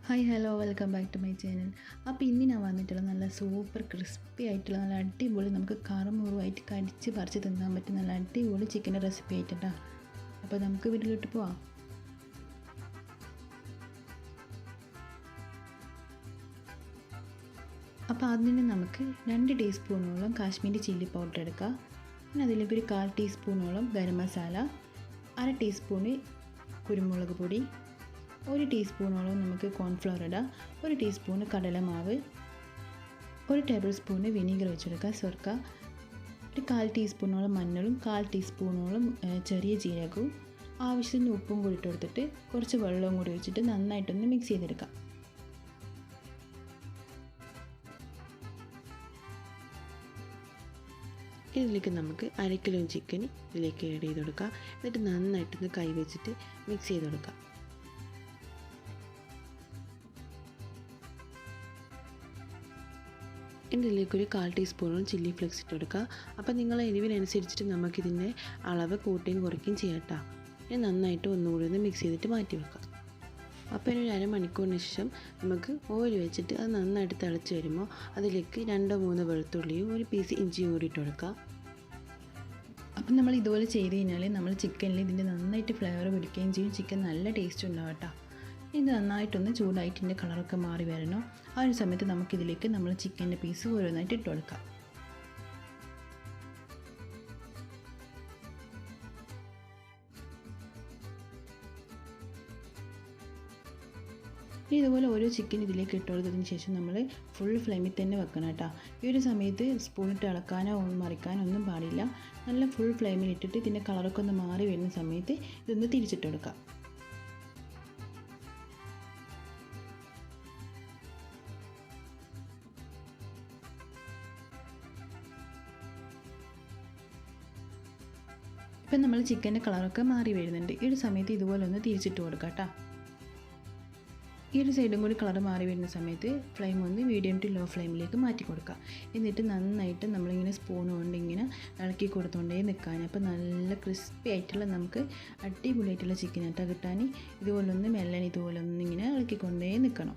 Hi hello welcome back to my channel. അപ്പോൾ ഇന്ന് ഞാൻ വന്നിട്ടുള്ള നല്ല സൂപ്പർ ക്രിസ്പി ആയിട്ടുള്ള നല്ല അടിപൊളി നമുക്ക് കറുമുറുവായിട്ട് കടിച്ച് പറിച്ച് തിന്നാൻ പറ്റും നല്ല അടിപൊളി ചിക്കൻ്റെ റെസിപ്പി ആയിട്ടാ. അപ്പോൾ നമുക്ക് വീട്ടിലോട്ട് പോവാം. അപ്പോൾ അതിന് നമുക്ക് 2 ടീസ്പൂണോളം കാശ്മീരി ചില്ലി പൗഡർ എടുക്കുക. പിന്നെ അതിലേക്ക് ഒരു 1/4 ടീസ്പൂണോളം ഗരം മസാല, 1/2 ടീസ്പൂണ് കുരുമുളക് പൊടി, 1 ടീസ്പൂണോളം നമുക്ക് കോൺഫ്ലവർ ഇടാം, 1 ടീസ്പൂണ് കടലമാവ്, 1 ടേബിൾ സ്പൂണ് വിനീഗർ വെച്ചെടുക്കുക, സ്വർക്ക, ഒരു 1/4 ടീസ്പൂണോളം മഞ്ഞളും, 1/4 ടീസ്പൂണോളം ചെറിയ ജീരകവും, ആവശ്യത്തിന് ഉപ്പും കൂടി ഇട്ട് കൊടുത്തിട്ട് കുറച്ച് വെള്ളവും കൂടി ഒഴിച്ചിട്ട് നന്നായിട്ടൊന്ന് മിക്സ് ചെയ്തെടുക്കാം. ഇതിലേക്ക് നമുക്ക് 1/2 കിലോ ചിക്കൻ ഇതിലേക്ക് ആഡ് ചെയ്ത് കൊടുക്കാം. എന്നിട്ട് നന്നായിട്ടൊന്ന് കൈ വെച്ചിട്ട് മിക്സ് ചെയ്ത് കൊടുക്കാം. ഇതിലേക്കൊരു 1/4 ടീസ്പൂണോളം ചില്ലി ഫ്ലേക്സ് ഇട്ട് കൊടുക്കുക. അപ്പോൾ നിങ്ങളെ എരിവിനനുസരിച്ചിട്ട് നമുക്കിതിൻ്റെ അളവ് കൂട്ടുകയും കുറയ്ക്കുകയും ചെയ്യാം കേട്ടോ. ഇനി നന്നായിട്ട് ഒന്നുകൂടി ഒന്ന് മിക്സ് ചെയ്തിട്ട് മാറ്റി വെക്കാം. അപ്പോൾ ഇനി ഒരു അരമണിക്കൂറിന് ശേഷം നമുക്ക് ഓയിൽ വെച്ചിട്ട് അത് നന്നായിട്ട് തിളച്ച് വരുമ്പോൾ അതിലേക്ക് 2-3 വെളുത്തുള്ളിയും ഒരു പീസ് ഇഞ്ചിയും കൂടി ഇട്ട് കൊടുക്കുക. അപ്പം നമ്മൾ ഇതുപോലെ ചെയ്ത് കഴിഞ്ഞാൽ നമ്മൾ ചിക്കനിൽ ഇതിൻ്റെ നന്നായിട്ട് ഫ്ലേവർ പിടിക്കുകയും ചെയ്യും. ചിക്കൻ നല്ല ടേസ്റ്റ് ഉണ്ടാവും കേട്ടോ. ഇത് നന്നായിട്ടൊന്ന് ചൂടായിട്ട് ഇതിൻ്റെ കളറൊക്കെ മാറി വരണം. ആ ഒരു സമയത്ത് നമുക്കിതിലേക്ക് നമ്മൾ ചിക്കൻ്റെ പീസ് ഓരോന്നായിട്ട് ഇട്ട് കൊടുക്കാം. ഇതുപോലെ ഓരോ ചിക്കൻ ഇതിലേക്ക് ഇട്ട് കൊടുത്തതിന് ശേഷം നമ്മൾ ഫുൾ ഫ്ലെയിമിൽ തന്നെ വെക്കണം കേട്ടോ. ഈ ഒരു സമയത്ത് സ്പൂണിട്ട് ഇളക്കാനോ മറിക്കാനോ ഒന്നും പാടില്ല. നല്ല ഫുൾ ഫ്ലെയിമിൽ ഇട്ടിട്ട് ഇതിൻ്റെ കളറൊക്കെ ഒന്ന് മാറി വരുന്ന സമയത്ത് ഇതൊന്ന് തിരിച്ചിട്ട് കൊടുക്കാം. ഇപ്പം നമ്മൾ ചിക്കൻ്റെ കളറൊക്കെ മാറി വരുന്നുണ്ട്. ഈ ഒരു സമയത്ത് ഇതുപോലെ ഒന്ന് തിരിച്ചിട്ട് കൊടുക്കാം കേട്ടോ. ഈ ഒരു സൈഡും കൂടി കളർ മാറി വരുന്ന സമയത്ത് ഫ്ലെയിം ഒന്ന് മീഡിയം ടു ലോ ഫ്ലെയിമിലേക്ക് മാറ്റി കൊടുക്കുക. എന്നിട്ട് നന്നായിട്ട് നമ്മളിങ്ങനെ സ്പൂൺ കൊണ്ട് ഇങ്ങനെ ഇളക്കി കൊടുത്തുകൊണ്ടേ നിൽക്കാൻ. അപ്പോൾ നല്ല ക്രിസ്പി ആയിട്ടുള്ള നമുക്ക് അടിപൊളിയായിട്ടുള്ള ചിക്കനായിട്ടാണ് കിട്ടാൻ. ഇതുപോലൊന്ന് മെല്ലൻ ഇതുപോലൊന്ന് ഇങ്ങനെ ഇളക്കിക്കൊണ്ടേ നിൽക്കണം.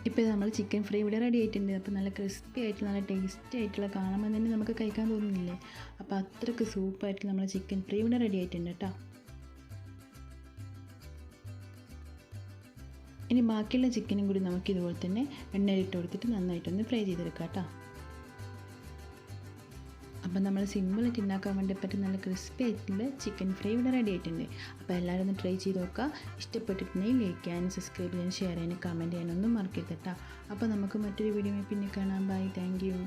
ഇപ്പോൾ നമ്മൾ ചിക്കൻ ഫ്രൈ ഇവിടെ റെഡി ആയിട്ടുണ്ട്. അപ്പോൾ നല്ല ക്രിസ്പി ആയിട്ട് നല്ല ടേസ്റ്റി ആയിട്ടുള്ള കാണുമ്പോൾ തന്നെ നമുക്ക് കഴിക്കാൻ തോന്നുന്നില്ലേ. അപ്പോൾ അത്രയ്ക്ക് സൂപ്പറായിട്ട് നമ്മൾ ചിക്കൻ ഫ്രൈ ഇവിടെ റെഡി ആയിട്ടുണ്ട് കേട്ടോ. ഇനി ബാക്കിയുള്ള ചിക്കനും കൂടി നമുക്ക് ഇതുപോലെ തന്നെ എണ്ണയിലിട്ട് കൊടുത്തിട്ട് നന്നായിട്ടൊന്ന് ഫ്രൈ ചെയ്തെടുക്കാം കേട്ടോ. അപ്പം നമ്മൾ സിമ്പിളായിട്ട് ഉണ്ടാക്കാൻ വേണ്ടി പറ്റും നല്ല ക്രിസ്പി ആയിട്ടുള്ള ചിക്കൻ ഫ്രൈ ഇവിടെ റെഡി ആയിട്ടുണ്ട്. അപ്പോൾ എല്ലാവരും ഒന്ന് ട്രൈ ചെയ്ത് നോക്കുക. ഇഷ്ടപ്പെട്ടിട്ടുണ്ടെങ്കിൽ ലൈക്ക് ചെയ്യാനും സബ്സ്ക്രൈബ് ചെയ്യാനും ഷെയർ ചെയ്യാനും കമൻറ്റ് ചെയ്യാനൊന്നും മറക്കരുത് കേട്ടോ. അപ്പോൾ നമുക്ക് മറ്റൊരു വീഡിയോ പിന്നെ കാണാം. Bye, thank U.